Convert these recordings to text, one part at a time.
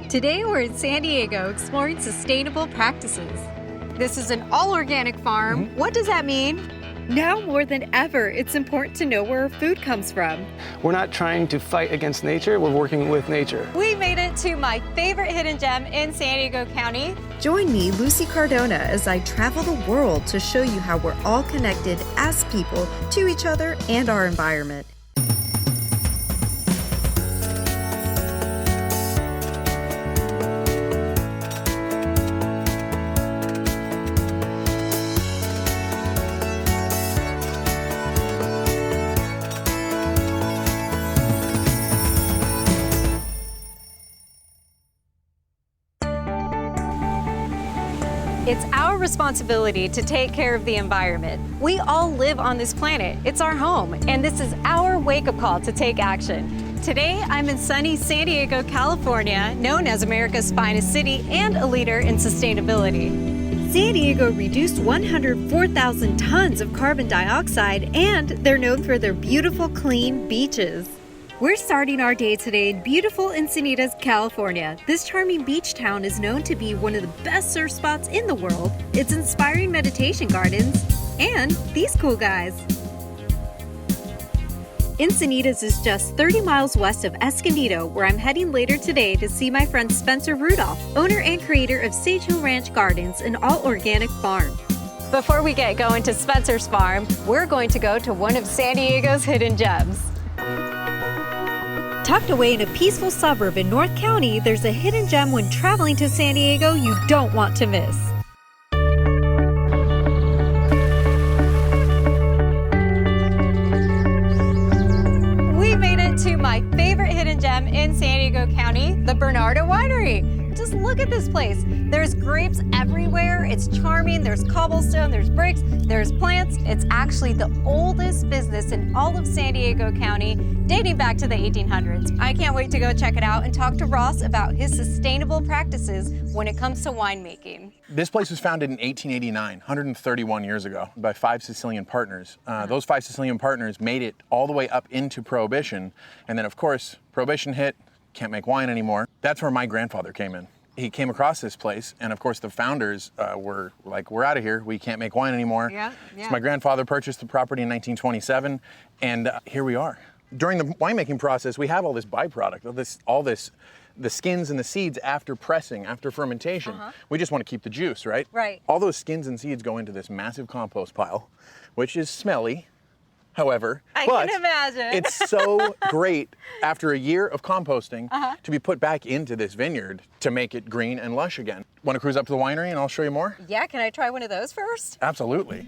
Today we're in San Diego exploring sustainable practices. This is an all-organic farm. What does that mean? Now more than ever, it's important to know where our food comes from. We're not trying to fight against nature, we're working with nature. We made it to my favorite hidden gem in San Diego County. Join me, Lucy Cardona, as I travel the world to show you how we're all connected as people to each other and our environment. It's our responsibility to take care of the environment. We all live on this planet. It's our home, and this is our wake-up call to take action. Today, I'm in sunny San Diego, California, known as America's finest city and a leader in sustainability. San Diego reduced 104,000 tons of carbon dioxide, and they're known for their beautiful, clean beaches. We're starting our day today in beautiful Encinitas, California. This charming beach town is known to be one of the best surf spots in the world. It's inspiring meditation gardens and these cool guys. Encinitas is just 30 miles west of Escondido, where I'm heading later today to see my friend Spencer Rudolph, owner and creator of Sage Hill Ranch Gardens, an all-organic farm. Before we get going to Spencer's farm, we're going to go to one of San Diego's hidden gems. Tucked away in a peaceful suburb in North County, there's a hidden gem when traveling to San Diego you don't want to miss. We made it to my favorite hidden gem in San Diego County, the Bernardo Winery. Just look at this place. There's grapes everywhere. It's charming. There's cobblestone, there's bricks, there's plants. It's actually the oldest business in all of San Diego County, dating back to the 1800s. I can't wait to go check it out and talk to Ross about his sustainable practices when it comes to winemaking. This place was founded in 1889, 131 years ago, by 5 Sicilian partners. Those 5 Sicilian partners made it all the way up into Prohibition. And then, of course, Prohibition hit, can't make wine anymore. That's where my grandfather came in. He came across this place, and of course the founders were like, we're out of here, we can't make wine anymore. Yeah. So my grandfather purchased the property in 1927, and here we are. During the winemaking process, we have all this byproduct, the skins and the seeds after pressing, after fermentation. We just want to keep the juice, right? Right. All those skins and seeds go into this massive compost pile, which is smelly. However, I can imagine. It's so great after a year of composting to be put back into this vineyard to make it green and lush again. Want to cruise up to the winery and I'll show you more? Yeah, can I try one of those first? Absolutely.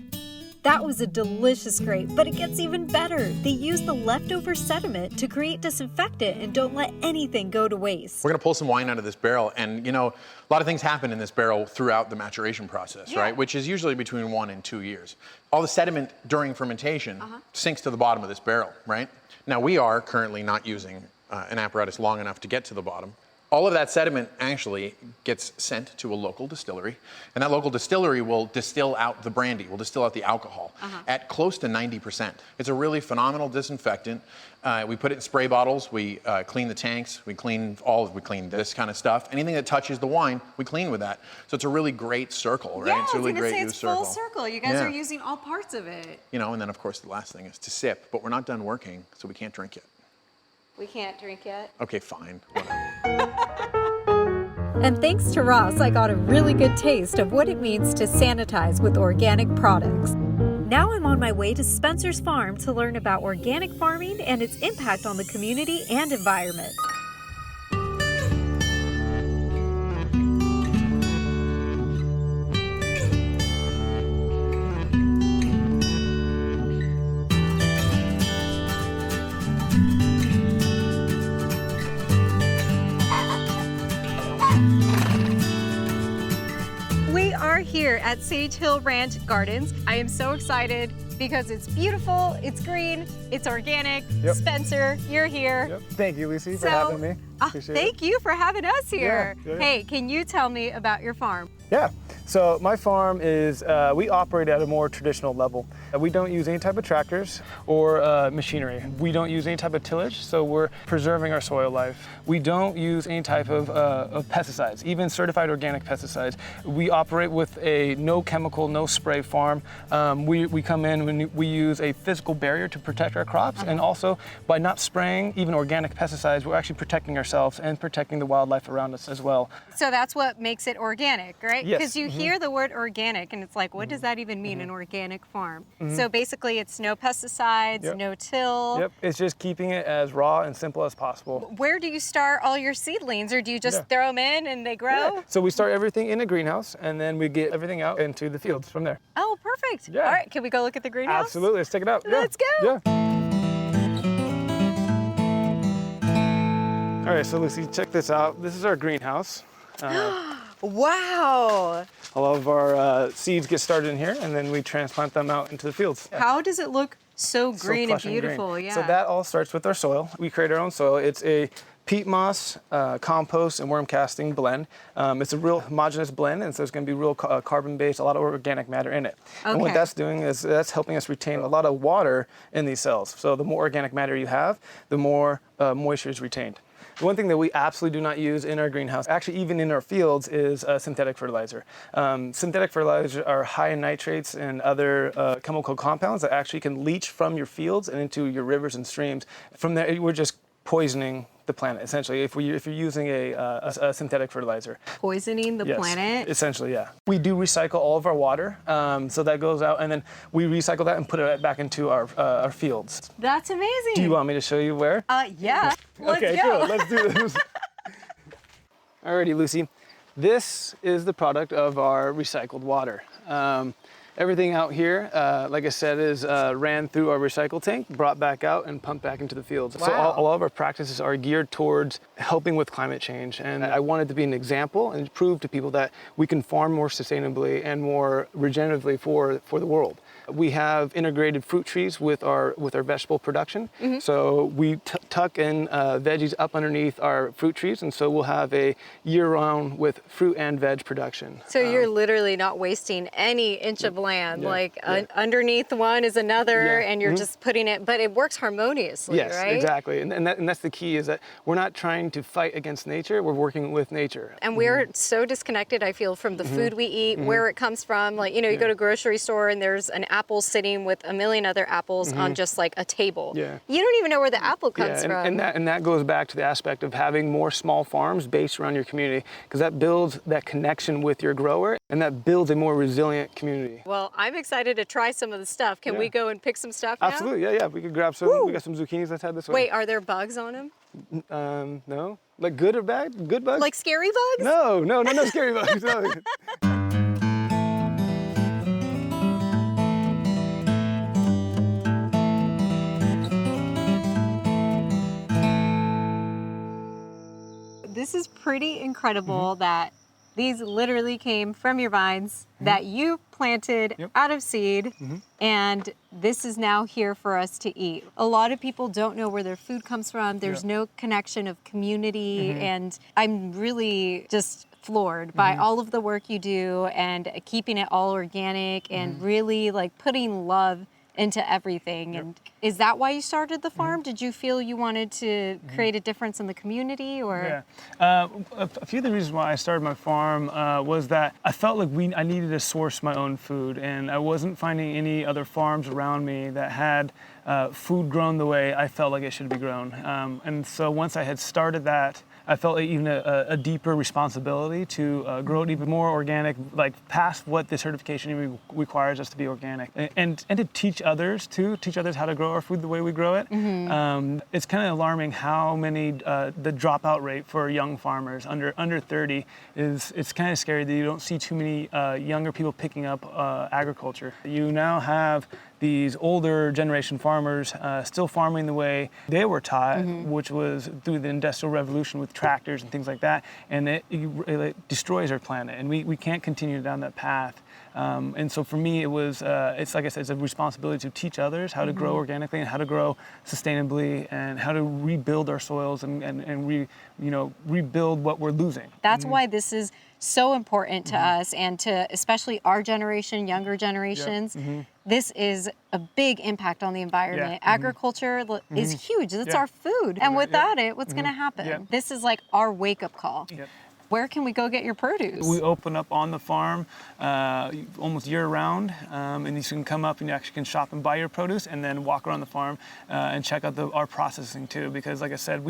That was a delicious grape, but it gets even better. They use the leftover sediment to create disinfectant and don't let anything go to waste. We're gonna pull some wine out of this barrel, and you know, a lot of things happen in this barrel throughout the maturation process, right? Which is usually between 1 and 2 years. All the sediment during fermentation sinks to the bottom of this barrel, right? Now we are currently not using an apparatus long enough to get to the bottom. All of that sediment actually gets sent to a local distillery, and that local distillery will distill out the brandy, will distill out the alcohol at close to 90%. It's a really phenomenal disinfectant. We put it in spray bottles, we clean the tanks, we clean this kind of stuff. Anything that touches the wine, we clean with that. So it's a really great circle, right? Yeah, it's a really great it's full circle. You guys are using all parts of it. You know, and then of course the last thing is to sip, but we're not done working, so we can't drink yet. We can't drink yet? Okay, fine, whatever. And thanks to Ross, I got a really good taste of what it means to sanitize with organic products. Now I'm on my way to Spencer's farm to learn about organic farming and its impact on the community and environment. We are here at Sage Hill Ranch Gardens. I am so excited because it's beautiful, it's green, it's organic. Spencer, you're here. Thank you, Lucy, for having me. Appreciate Thank you for having us here. Yeah. Hey, can you tell me about your farm? Yeah, So my farm is, we operate at a more traditional level. We don't use any type of tractors or machinery. We don't use any type of tillage, so we're preserving our soil life. We don't use any type of pesticides, even certified organic pesticides. We operate with a no chemical, no spray farm. We come in when we use a physical barrier to protect our crops, and also by not spraying even organic pesticides, we're actually protecting ourselves and protecting the wildlife around us as well. So that's what makes it organic, right? Yes. Because you hear the word organic and it's like, what does that even mean, an organic farm? So basically it's no pesticides, no till. Yep, it's just keeping it as raw and simple as possible. Where do you start all your seedlings, or do you just throw them in and they grow? Yeah. So we start everything in a greenhouse, and then we get everything out into the fields from there. Oh, perfect. Yeah. All right, can we go look at the greenhouse? Absolutely, let's check it out. Let's go. Yeah. All right, so Lucy, check this out. This is our greenhouse. Wow. All of our seeds get started in here, and then we transplant them out into the fields. How does it look so green and plush and beautiful? green. Yeah. So that all starts with our soil. We create our own soil. It's a peat moss, compost, and worm casting blend. It's a real homogeneous blend, and so it's going to be real carbon-based, a lot of organic matter in it. Okay. And what that's doing is that's helping us retain a lot of water in these cells. So the more organic matter you have, the more moisture is retained. One thing that we absolutely do not use in our greenhouse, actually even in our fields, is synthetic fertilizer. Synthetic fertilizers are high in nitrates and other chemical compounds that actually can leach from your fields and into your rivers and streams. From there, we're just poisoning the planet, essentially, if you're using a synthetic fertilizer. Poisoning the planet? Essentially, yeah. We do recycle all of our water, so that goes out, and then we recycle that and put it back into our fields. That's amazing. Do you want me to show you where? Yeah. Let's Okay, go. cool. Let's do this. Alrighty, Lucy. This is the product of our recycled water. Everything out here, like I said, is ran through our recycle tank, brought back out, and pumped back into the fields. Wow. So all of our practices are geared towards helping with climate change. And I wanted to be an example and prove to people that we can farm more sustainably and more regeneratively for the world. We have integrated fruit trees with our vegetable production. So we tuck in veggies up underneath our fruit trees, and so we'll have a year-round with fruit and veg production. So you're literally not wasting any inch of land. Underneath one is another, and you're just putting it, but it works harmoniously, yes, right? Exactly. And that's the key, is that we're not trying to fight against nature, we're working with nature. And we're so disconnected, I feel, from the food we eat, where it comes from. Like, you know, you go to a grocery store and there's an apple sitting with a million other apples on just like a table. Yeah. You don't even know where the apple comes from. And that goes back to the aspect of having more small farms based around your community, because that builds that connection with your grower, and that builds a more resilient community. Well, I'm excited to try some of the stuff. Can we go and pick some stuff now? Absolutely, yeah. We could grab some. Woo! We got some zucchinis. Let's head this way. Wait, are there bugs on them? No. Like good or bad? Good bugs? Like scary bugs? No scary bugs. No. This is pretty incredible that these literally came from your vines that you planted out of seed, and this is now here for us to eat. A lot of people don't know where their food comes from. There's no connection of community, and I'm really just floored by all of the work you do and keeping it all organic and really like putting love into everything. And is that why you started the farm? Did you feel you wanted to create a difference in the community, or? Yeah, a few of the reasons why I started my farm was that I felt like I needed to source my own food, and I wasn't finding any other farms around me that had food grown the way I felt like it should be grown. And so once I had started that, I felt even a deeper responsibility to grow it even more organic, like past what the certification even requires us to be organic, and to teach others how to grow our food the way we grow it. It's kind of alarming how many the dropout rate for young farmers under 30 is. It's kind of scary that you don't see too many younger people picking up agriculture. You now have these older generation farmers still farming the way they were taught, which was through the Industrial Revolution with tractors and things like that, and it destroys our planet, and we can't continue down that path. And so for me, it was, it's like I said, it's a responsibility to teach others how to grow organically and how to grow sustainably and how to rebuild our soils and rebuild what we're losing. That's why this is so important to us and to especially our generation, younger generations. This is a big impact on the environment. Agriculture is huge. It's our food. And without it, what's going to happen? This is like our wake-up call. Where can we go get your produce? We open up on the farm almost year-round, and you can come up and you actually can shop and buy your produce and then walk around the farm and check out our processing too, because like I said,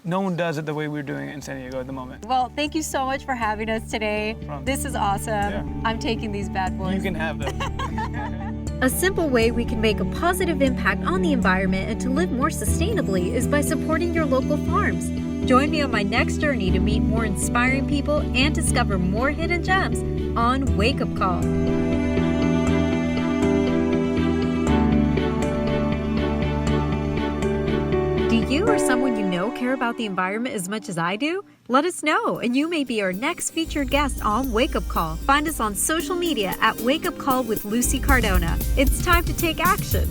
no one does it the way we're doing it in San Diego at the moment. Well, thank you so much for having us today. This is awesome. I'm taking these bad boys. You can have them. A simple way we can make a positive impact on the environment and to live more sustainably is by supporting your local farms. Join me on my next journey to meet more inspiring people and discover more hidden gems on Wake Up Call. Do you or someone you know care about the environment as much as I do? Let us know, and you may be our next featured guest on Wake Up Call. Find us on social media at Wake Up Call with Lucy Cardona. It's time to take action.